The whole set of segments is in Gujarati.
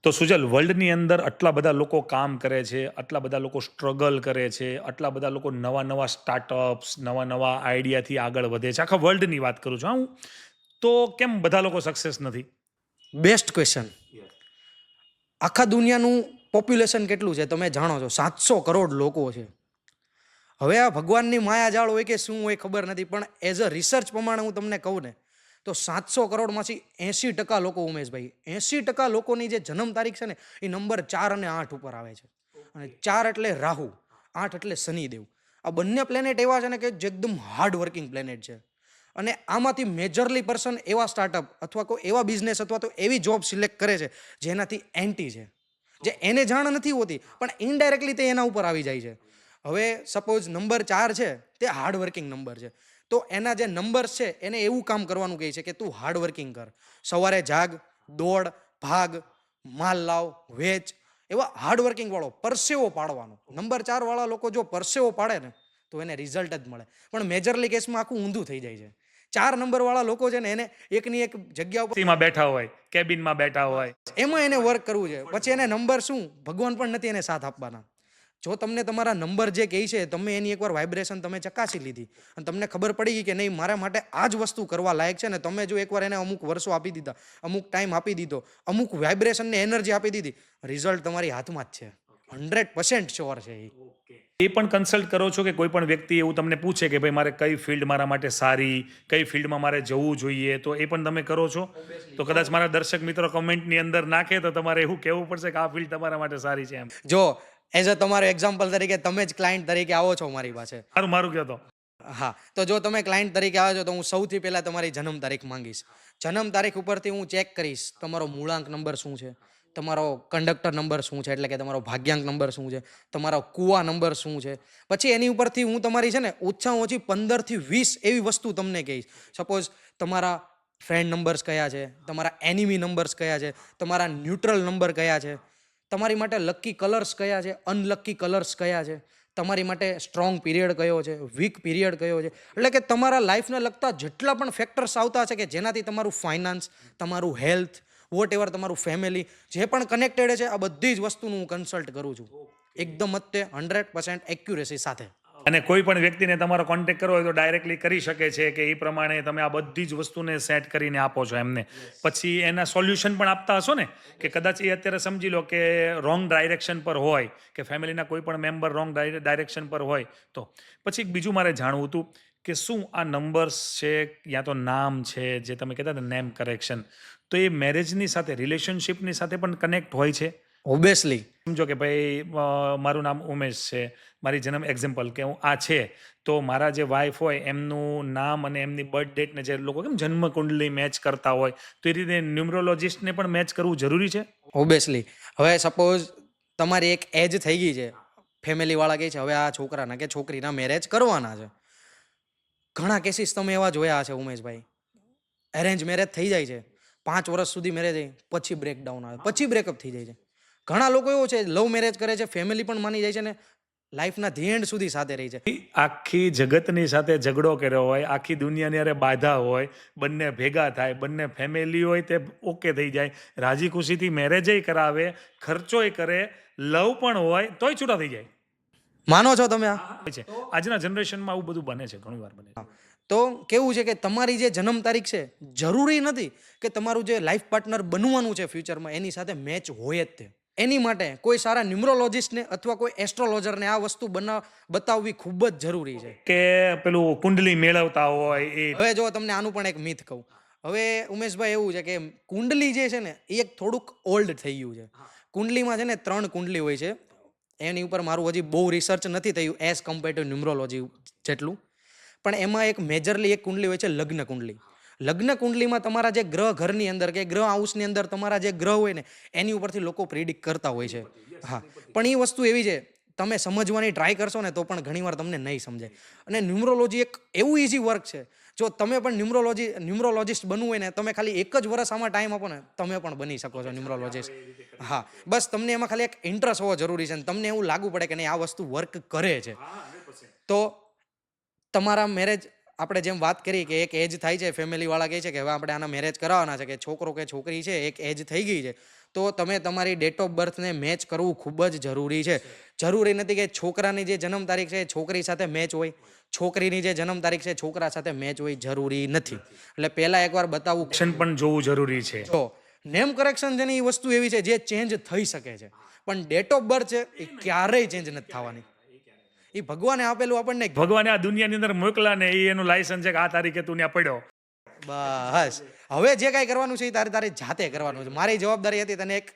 તો સુજલ, વર્લ્ડની અંદર આટલા બધા લોકો કામ કરે છે, આટલા બધા લોકો સ્ટ્રગલ કરે છે, આટલા બધા લોકો નવા નવા સ્ટાર્ટઅપ્સ, નવા નવા આઈડિયાથી આગળ વધે છે. આખા વર્લ્ડની વાત કરું છું હા હું. તો કેમ બધા લોકો સક્સેસ નથી? Best question. આખા દુનિયાનું પોપ્યુલેશન કેટલું છે તમે જાણો છો? 700 કરોડ લોકો છે. હવે આ ભગવાનની માયાજાળ હોય કે શું હોય ખબર નથી, પણ એઝ અ રિસર્ચ પ્રમાણે હું તમને કહું ને તો 700 કરોડમાંથી 80% લોકો, ઉમેશભાઈ, 80% લોકોની જે જન્મ તારીખ છે ને એ નંબર 4 અને 8 ઉપર આવે છે. અને 4 એટલે રાહુ, 8 એટલે શનિદેવ. આ બંને પ્લેનેટ એવા છે ને કે જે એકદમ હાર્ડ વર્કિંગ પ્લેનેટ છે. અને આમાંથી મેજરલી પર્સન એવા સ્ટાર્ટઅપ અથવા કોઈ એવા બિઝનેસ અથવા તો એવી જોબ સિલેક્ટ કરે છે જેનાથી એન્ટી છે, જે એને જાણ નથી હોતી પણ ઇનડાયરેક્ટલી તે એના ઉપર આવી જાય છે. હવે સપોઝ નંબર 4 છે તે હાર્ડ વર્કિંગ નંબર છે, તો એના જે નંબર્સ છે એને એવું કામ કરવાનું કહે છે કે તું હાર્ડ વર્કિંગ કર, સવારે જાગ, દોડ, ભાગ, માલ લાવ, વેચ, એવા હાર્ડ વર્કિંગ વાળો પરસેવો પાડવાનો. નંબર 4 વાળા લોકો જો પરસેવો પાડે ને તો એને રિઝલ્ટ જ મળે. પણ મેજરલી કેસમાં આખું ઊંધું થઈ જાય છે. 4 નંબર વાળા લોકો છે ને એને એકની એક જગ્યા ઉપર માં બેઠા હોય, કેબિનમાં બેઠા હોય. એમાં એને વર્ક કરવું છે. પછી એને નંબર શું, ભગવાન પણ નથી એને સાથ આપવાના. જો તમને તમારા નંબર જે કહે છે, તમે એની એકવાર વાઇબ્રેશન તમે ચકાસી લીધી અને તમને ખબર પડી ગઈ કે નહીં મારા માટે આ જ વસ્તુ કરવા લાયક છે ને, તમે જો એકવાર એને અમુક વર્ષો આપી દીધા, અમુક ટાઈમ આપી દીધો, અમુક વાઇબ્રેશનને એનર્જી આપી દીધી, રિઝલ્ટ તમારી હાથમાં જ છે. 100% શ્યોર છે એ. એ પણ કન્સલ્ટ કરો છો કે કોઈ પણ વ્યક્તિ એવું તમને પૂછે કે ભાઈ મારે કઈ ફિલ્ડ મારા માટે સારી, કઈ ફિલ્ડમાં મારે જવું જોઈએ, તો એ પણ તમે કરો છો? તો કદાચ મારા દર્શક મિત્રો કમેન્ટની અંદર નાખે તો તમારે એવું કહેવું પડશે કે આ ફિલ્ડ તમારા માટે સારી છે એમ. જો એઝ અ તમારો એક્ઝામ્પલ તરીકે તમે જ ક્લાયન્ટ તરીકે આવો છો મારી પાસે. મારું મારું કહો તો. હા, તો જો તમે ક્લાયન્ટ તરીકે આવો છો તો હું સૌથી પહેલા તમારી જન્મ તારીખ માંગીશ. જન્મ તારીખ ઉપરથી હું ચેક કરીશ તમારો મૂળાંક નંબર શું છે, તમારો કંડક્ટર નંબર શું છે એટલે કે તમારો ભાગ્યાંક નંબર શું છે, તમારો કુવા નંબર શું છે. પછી એની ઉપરથી હું તમારી છે ને ઓછામાં ઓછી 15 થી 20 એવી વસ્તુ તમને કહીશ. સપોઝ તમારા ફ્રેન્ડ નંબર્સ કયા છે, તમારા એનિમી નંબર્સ કયા છે, તમારા ન્યુટ્રલ નંબર કયા છે, તમારી માટે લકી કલર્સ કયા છે, અનલકી કલર્સ કયા છે, તમારી માટે સ્ટ્રોંગ પીરિયડ કયો છે, વીક પીરિયડ કયો છે. એટલે કે તમારા લાઈફને લગતા જેટલા પણ ફેક્ટર્સ આવતા છે કે જેનાથી તમારું ફાઇનાન્સ, તમારું હેલ્થ, વોટ એવર, તમારું ફેમિલી જે પણ કનેક્ટેડ છે, આ બધી જ વસ્તુનું હું કન્સલ્ટ કરું છું એકદમ જ તે 100% એક્યુરેસી સાથે. અને કોઈ પણ વ્યક્તિને તમારો કોન્ટેક્ટ કરવો હોય તો ડાયરેક્ટલી કરી શકે છે કે એ પ્રમાણે તમે આ બધી જ વસ્તુને સેટ કરીને આપો છો એમને. પછી એના સોલ્યુશન પણ આપતા હશો ને, કે કદાચ એ અત્યારે સમજી લો કે રોંગ ડાયરેક્શન પર હોય, કે ફેમિલીના કોઈ પણ મેમ્બર રોંગ ડાયરેક્શન પર હોય, તો પછી એક બીજું મારે જાણવું હતું કે શું આ નંબર્સ છે યા તો નામ છે, જે તમે કહેતા હતા નેમ કરેક્શન, તો એ મેરેજની સાથે, રિલેશનશિપની સાથે પણ કનેક્ટ હોય છે? ઓબ્વિયસલી. સમજો કે ભાઈ મારું નામ ઉમેશ છે, મારી જન્મ એક્ઝામ્પલ કે હું આ છે, તો મારા જે વાઈફ હોય એમનું નામ અને એમની બર્થ ડેટને જે લોકો કેમ જન્મ કુંડલી મેચ કરતા હોય, તો એ રીતે ન્યુમરોલોજિસ્ટને પણ મેચ કરવું જરૂરી છે? ઓબ્વિયસલી. હવે સપોઝ તમારી એક એજ થઈ ગઈ છે, ફેમિલીવાળા કહે છે હવે આ છોકરાના કે છોકરીના મેરેજ કરવાના છે. ઘણા કેસીસ તમે એવા જોયા હશે ઉમેશભાઈ, એરેન્જ મેરેજ થઈ જાય છે, 5 વર્ષ સુધી મેરેજ થઈ, પછી બ્રેકડાઉન આવે, પછી બ્રેકઅપ થઈ જાય છે. ઘણા લોકો એવો છે લવ મેરેજ કરે છે, ફેમિલી પણ માની જાય છે ને લાઈફના ધી એન્ડ સુધી સાથે રહી છે. આખી જગતની સાથે ઝઘડો કર્યો હોય, આખી દુનિયાની અરે બાધા હોય, બંને ભેગા થાય, બંને ફેમિલી હોય તે ઓકે થઈ જાય, રાજી ખુશીથી મેરેજય કરાવે, ખર્ચોય કરે, લવ પણ હોય, તોય છૂટા થઈ જાય માનો છો તમે આ? છે. આજના જનરેશનમાં આવું બધું બને છે, ઘણી વાર બને છે. તો કેવું છે કે તમારી જે જન્મ તારીખ છે જરૂરી નથી કે તમારું જે લાઈફ પાર્ટનર બનવાનું છે ફ્યુચરમાં એની સાથે મેચ હોય જ તે. એની માટે કોઈ સારા ન્યુમરોલોજિસ્ટને અથવા કોઈ એસ્ટ્રોલોજરને આ વસ્તુ બતાવવી ખૂબ જ જરૂરી છે. કે પેલું કુંડલી મેળવતા હોય એ. હવે જો તમને આનું પણ એક મિથ કહું. હવે ઉમેશભાઈ એવું છે કે કુંડલી જે છે ને એ એક થોડુંક ઓલ્ડ થઈ ગયું છે. કુંડલીમાં છે ને 3 કુંડલી હોય છે. એની ઉપર મારું હજી બહુ રિસર્ચ નથી થયું એઝ કમ્પેર ટુ ન્યુમરોલોજી જેટલું. પણ એમાં એક મેજરલી એક કુંડલી હોય છે લગ્ન કુંડલી. લગ્ન કુંડલીમાં તમારા જે ગ્રહ ઘરની અંદર કે ગ્રહ હાઉસની અંદર તમારા જે ગ્રહ હોય ને એની ઉપરથી લોકો પ્રિડિક્ટ કરતા હોય છે. હા, પણ એ વસ્તુ એવી છે તમે સમજવાની ટ્રાય કરશો ને તો પણ ઘણીવાર તમને નહીં સમજાય. અને ન્યુમરોલોજી એક એવું ઇઝી વર્ક છે, જો તમે પણ ન્યુમરોલોજિસ્ટ બનવું હોય ને તમે ખાલી 1 જ વર્ષ આમાં ટાઈમ આપો ને તમે પણ બની શકો છો ન્યુમરોલોજિસ્ટ. હા, બસ તમને એમાં ખાલી એક ઇન્ટરેસ્ટ હોવો જરૂરી છે અને તમને એવું લાગુ પડે કે નહીં આ વસ્તુ વર્ક કરે છે. તો તમારા મેરેજ, આપણે જેમ વાત કરી કે એક એજ થાય છે, ફેમિલીવાળા કહે છે કે હવે આપણે આના મેરેજ કરાવવાના છે, કે છોકરો કે છોકરી છે એક એજ થઈ ગઈ છે, તો તમે તમારી ડેટ ઓફ બર્થને મેચ કરવું ખૂબ જ જરૂરી છે. જરૂરી નથી કે છોકરાની જે જન્મ તારીખ છે એ છોકરી સાથે મેચ હોય, છોકરીની જે જન્મ તારીખ છે છોકરા સાથે મેચ હોય, જરૂરી નથી. એટલે પહેલાં એકવાર બતાવવું. ઓપ્શન પણ જોવું જરૂરી છે. જો નેમ કરેક્શન છે ને એ વસ્તુ એવી છે જે ચેન્જ થઈ શકે છે, પણ ડેટ ઓફ બર્થ છે એ ક્યારેય ચેન્જ નથી થવાની. એ ભગવાને આપેલું આપણને. ભગવાને આ દુનિયાની અંદર મોકલા ને એ એનું લાયસન્સ છે કે આ તારીખે તું ત્યાં પડ્યો. બસ હવે જે કાંઈ કરવાનું છે એ તારે જાતે કરવાનું છે. મારી જવાબદારી હતી તને એક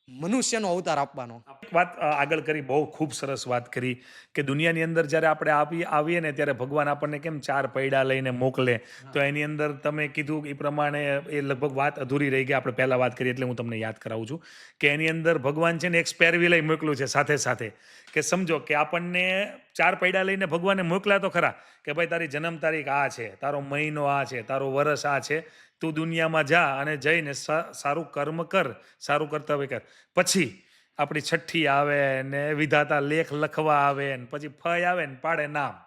મનુષ્યનો અવતાર આપવાનો. એક વાત આગળ કરી, બહુ ખૂબ સરસ વાત કરી કે દુનિયાની અંદર જ્યારે આપણે આવીએ ને ત્યારે ભગવાન આપણને કેમ 4 પૈડા લઈને મોકલે. તો એની અંદર તમે કીધું એ પ્રમાણે એ લગભગ વાત અધૂરી રહી ગઈ. આપણે પહેલાં વાત કરી એટલે હું તમને યાદ કરાવું છું કે એની અંદર ભગવાન છે ને એક સ્પેર વ્હીલ મોકલું છે સાથે સાથે. કે સમજો કે આપણને 4 પૈડા લઈને ભગવાને મોકલ્યા તો ખરા કે ભાઈ તારી જન્મ તારીખ આ છે, તારો મહિનો આ છે, તારો વર્ષ આ છે, તું દુનિયામાં જા અને જઈને સારું કર્મ કર, સારું કર્તવ્ય કર. પછી આપણી છઠ્ઠી આવે ને વિધાતા લેખ લખવા આવે ને પછી ફય આવે ને પાડે નામ,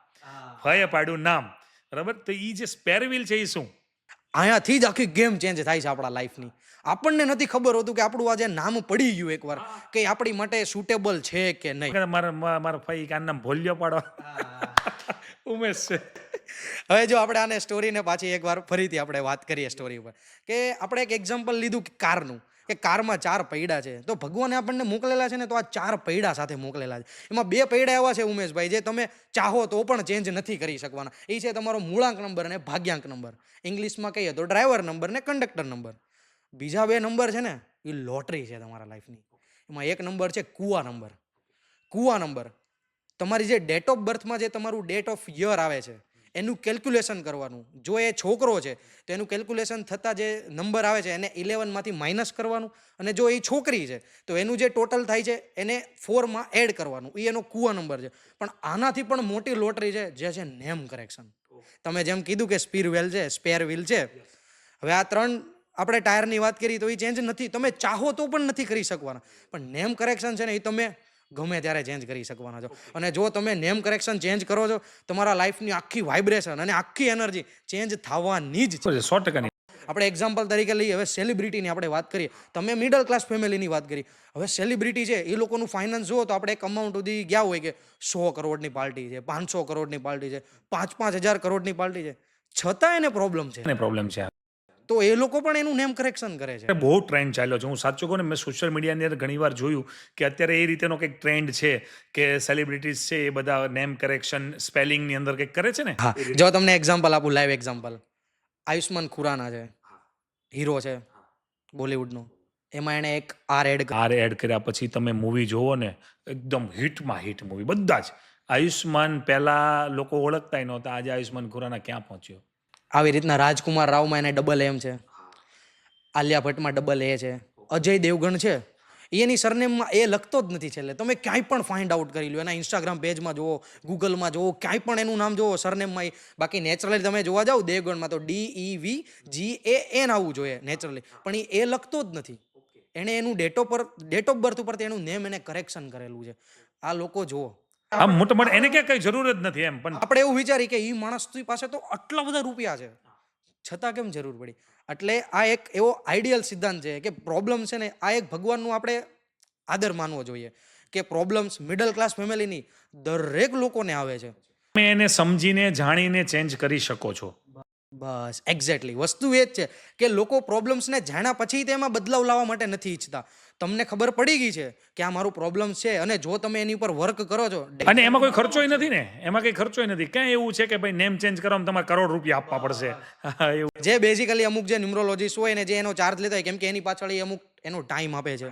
ફયે પાડ્યું નામ. બરાબર, તો એ જે સ્પેર વ્હીલ છે એ શું? અહીંયાથી જ આખી ગેમ ચેન્જ થાય છે આપણા લાઈફની. આપણને નથી ખબર હોતું કે આપણું આ જે નામ પડી ગયું એકવાર કે આપણી માટે સુટેબલ છે કે નહીં. મારા ફઈ કાન નામ ભોલ્યો પાડો ઉમેશ છે. હવે જો આપણે આને સ્ટોરીને પાછી એકવાર ફરીથી આપણે વાત કરીએ સ્ટોરી ઉપર કે આપણે એક એક્ઝામ્પલ લીધું કે કારનું, કે કારમાં 4 પૈડા છે. તો ભગવાને આપણને મોકલેલા છે ને તો આ 4 પૈડા સાથે મોકલેલા છે. એમાં 2 પૈડા એવા છે ઉમેશભાઈ જે તમે ચાહો તો પણ ચેન્જ નથી કરી શકવાના. એ છે તમારો મૂળાંક નંબર અને ભાગ્યાંક નંબર. ઇંગ્લિશમાં કહીએ તો ડ્રાઈવર નંબર ને કંડક્ટર નંબર. બીજા 2 નંબર છે ને એ લોટરી છે તમારા લાઈફની. એમાં એક નંબર છે કુવા નંબર. કુવા નંબર તમારી જે ડેટ ઓફ બર્થમાં જે તમારું ડેટ ઓફ યર આવે છે એનું કેલ્ક્યુલેશન કરવાનું. જો એ છોકરો છે તો એનું કેલ્ક્યુલેશન થતાં જે નંબર આવે છે એને 11માંથી માઇનસ કરવાનું, અને જો એ છોકરી છે તો એનું જે ટોટલ થાય છે એને 4માં એડ કરવાનું. એ એનો કુવા નંબર છે. પણ આનાથી પણ મોટી લોટરી છે જે છે નેમ કરેક્શન. તમે જેમ કીધું કે સ્પેર વ્હીલ છે. હવે આ 3 આપણે ટાયરની વાત કરી તો એ ચેન્જ નથી, તમે ચાહો તો પણ નથી કરી શકવાના. પણ નેમ કરેક્શન છે ને એ તમે ગમે ત્યારે ચેન્જ કરી શકવાના છો. અને જો તમે નેમ કરેક્શન ચેન્જ કરો છો તમારા લાઈફની આખી વાઇબ્રેશન અને આખી એનર્જી ચેન્જ થવાની જ છે. 100%. આપણે એક્ઝામ્પલ તરીકે લઈએ, હવે સેલિબ્રિટીની આપણે વાત કરીએ. તમે મિડલ ક્લાસ ફેમિલીની વાત કરી. હવે સેલિબ્રિટી છે એ લોકોનું ફાઇનાન્સ જુઓ તો આપણે એક અમાઉન્ટ સુધી ગયા હોય કે 100 કરોડની પાર્ટી છે, 500 કરોડની પાર્ટી છે, 5,000 કરોડની પાર્ટી છે, છતાં એને પ્રોબ્લેમ છે. તો એ લોકો પણ એનું નેમ કરેક્શન કરે છે. બહુ ટ્રેન્ડ ચાલ્યો છે. હું સાચું કહું ને, મેં સોશિયલ મીડિયાની અંદર ઘણીવાર જોયું કે અત્યારે એ રીતેનો કંઈક ટ્રેન્ડ છે કે સેલિબ્રિટીઝ છે એ બધા નેમ કરેક્શન સ્પેલિંગની અંદર કંઈક કરે છે ને. હા, જો તમને એક્ઝામ્પલ આપું, લાઈવ એક્ઝામ્પલ. આયુષ્માન ખુરાના છે, હીરો છે બોલિવૂડનો. એમાં એણે એક આર એડ કર્યા પછી તમે મૂવી જોવો ને એકદમ હિટમાં હિટ મૂવી બધા જ. આયુષ્માન પહેલાં લોકો ઓળખતા નહોતા, આજે આયુષ્માન ખુરાના ક્યાં પહોંચ્યો. આવી રીતના રાજકુમાર રાવમાં એને ડબલ એમ છે, આલિયા ભટ્ટમાં ડબલ એ છે, અજય દેવગણ છે એની સરનેમમાં એ લખતો જ નથી છેલ્લે. તમે ક્યાંય પણ ફાઇન્ડ આઉટ કરી લો, એના ઇન્સ્ટાગ્રામ પેજમાં જુઓ, ગૂગલમાં જુઓ, ક્યાંય પણ એનું નામ જુઓ સરનેમમાં. બાકી નેચરલી તમે જોવા જાઓ દેવગણમાં તો DEVGAN આવવું જોઈએ નેચરલી, પણ એ લખતો જ નથી. એણે એનું ડેટ ઓફ બર્થ ઉપરથી એનું નેમ એને કરેક્શન કરેલું છે. આ લોકો જુઓ, આમ મોટા મોટા એને ક્યાં કઈ જરૂર જ નથી એમ. પણ આપણે એવું વિચારી કે એ માણસ પાસે તો આટલા બધા રૂપિયા છે છતાં કેમ જરૂર પડી. એટલે આ એક એવો આઈડિયલ સિદ્ધાંત છે કે પ્રોબ્લેમ છે ને આ એક ભગવાનનું આપણે આદર માનવો જોઈએ કે પ્રોબ્લેમ્સ મિડલ ક્લાસ ફેમિલીની દરેક લોકોને આવે છે. તમે એને સમજીને જાણીને ચેન્જ કરી શકો છો. બસ એક્ઝેક્ટલી વસ્તુ એ જ છે કે લોકો પ્રોબ્લેમ્સને જાણ્યા પછી તેમાં બદલાવ લાવવા માટે નથી ઈચ્છતા. તમને ખબર પડી ગઈ છે કે આ મારું પ્રોબ્લેમ છે અને જો તમે એની ઉપર વર્ક કરો છો અને એમાં કોઈ ખર્ચોય નથી ને, એમાં કઈ ખર્ચોય નથી. ક્યાં એવું છે કે ભાઈ નેમ ચેન્જ કરવામાં તમારે કરોડ રૂપિયા આપવા પડશે એવું. જે બેઝિકલી અમુક જે ન્યુમરોલોજીસ્ટ હોય ને જે એનો ચાર્જ લેતા હોય, કેમ કે એની પાછળ અમુક એનો ટાઈમ આપે છે.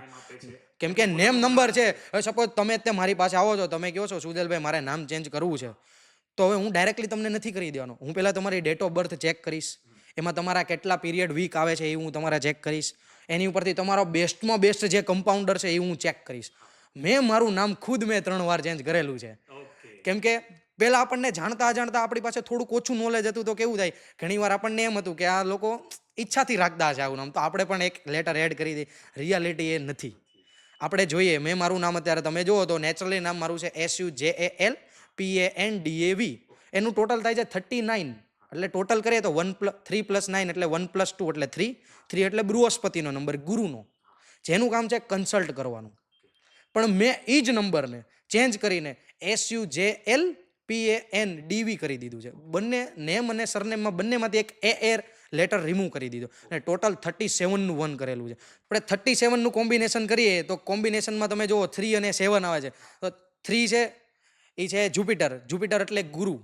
કેમ કે નેમ નંબર છે. હવે સપોઝ તમે તે મારી પાસે આવો છો, તમે કહો છો સુજલભાઈ મારે નામ ચેન્જ કરવું છે, તો હવે હું ડાયરેક્ટલી તમને નથી કરી દેવાનો. હું પહેલાં તમારી ડેટ ઓફ બર્થ ચેક કરીશ, એમાં તમારા કેટલા પીરિયડ વીક આવે છે એ હું તમારા ચેક કરીશ. એની ઉપરથી તમારો બેસ્ટમાં બેસ્ટ જે કમ્પાઉન્ડર છે એ હું ચેક કરીશ. મેં મારું નામ ખુદ 3 વાર ચેન્જ કરેલું છે. કેમ કે પહેલાં આપણને જાણતા અજાણતા આપણી પાસે થોડુંક ઓછું નોલેજ હતું તો કેવું થાય, ઘણીવાર આપણને એમ હતું કે આ લોકો ઈચ્છાથી રાખતા છે આવું નામ, તો આપણે પણ એક લેટર એડ કરી દઈએ. રિયાલિટી એ નથી. આપણે જોઈએ, મેં મારું નામ અત્યારે તમે જુઓ તો નેચરલી નામ મારું છે SUJALPANDAV. એનું ટોટલ થાય છે 39. એટલે ટોટલ કરીએ તો 3 + 9 એટલે 1 + 2 એટલે 3 એટલે બૃહસ્પતિનો નંબર, ગુરુનો. જેનું કામ છે કન્સલ્ટ કરવાનું. પણ મેં એ જ નંબરને ચેન્જ કરીને SUJLPANDV કરી દીધું છે. બંને નેમ અને સરનેમમાં બંનેમાંથી એક AR લેટર રિમૂવ કરી દીધો અને ટોટલ 37નું 1 કરેલું છે. આપણે 37નું કોમ્બિનેશન કરીએ તો કોમ્બિનેશનમાં તમે જુઓ 3 અને 7 આવે છે. તો 3 છે એ છે જુપિટર એટલે ગુરુ,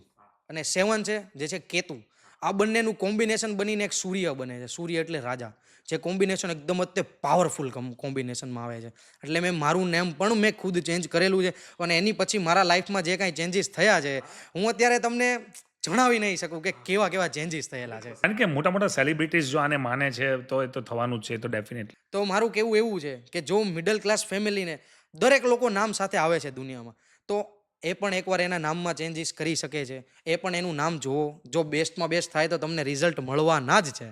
અને 7 છે જે છે કેતુ. આ બંનેનું કોમ્બિનેશન બનીને એક સૂર્ય બને છે. સૂર્ય એટલે રાજા, જે કોમ્બિનેશન એકદમ અત્યારે પાવરફુલ કોમ્બિનેશનમાં આવે છે. એટલે મેં મારું નેમ પણ મેં ખુદ ચેન્જ કરેલું છે, અને એની પછી મારા લાઈફમાં જે કાંઈ ચેન્જીસ થયા છે હું અત્યારે તમને જણાવી નહીં શકું કે કેવા કેવા ચેન્જીસ થયેલા છે. કારણ કે મોટા મોટા સેલિબ્રિટીઝ જો આને માને છે તો એ તો થવાનું જ છે, તો ડેફિનેટલી. તો મારું કેવું એવું છે કે જો મિડલ ક્લાસ ફેમિલીને દરેક લોકો નામ સાથે આવે છે દુનિયામાં, તો એ પણ એકવાર એના નામમાં ચેન્જીસ કરી શકે છે. એ પણ એનું નામ જુઓ, જો બેસ્ટમાં બેસ્ટ થાય તો તમને રિઝલ્ટ મળવાના જ છે.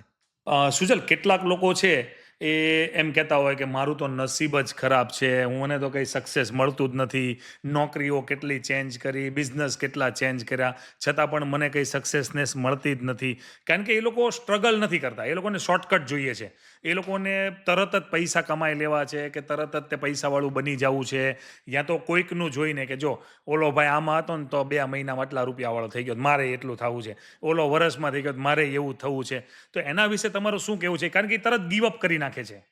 સુજલ, કેટલાક લોકો છે એ એમ કહેતા હોય કે મારું તો નસીબ જ ખરાબ છે, મને તો કંઈ સક્સેસ મળતું જ નથી, નોકરીઓ કેટલી ચેન્જ કરી, બિઝનેસ કેટલા ચેન્જ કર્યા, છતાં પણ મને કંઈ સક્સેસનેસ મળતી જ નથી. કારણ કે એ લોકો સ્ટ્રગલ નથી કરતા, એ લોકોને શોર્ટકટ જોઈએ છે. એ લોકોને તરત જ પૈસા કમાઈ લેવા છે કે તરત જ તે પૈસાવાળું બની જવું છે, યા તો કોઈકનું જોઈને કે જો ઓલો ભાઈ આમાં હતો ને તો 2 મહિનામાં આટલા રૂપિયાવાળો થઈ ગયો, મારે એટલું થવું છે, ઓલો વર્ષમાં થઈ ગયો, મારે એવું થવું છે. તો એના વિશે તમારું શું કહેવું છે? કારણ કે તરત ગીવ અપ કરી નાખે છે.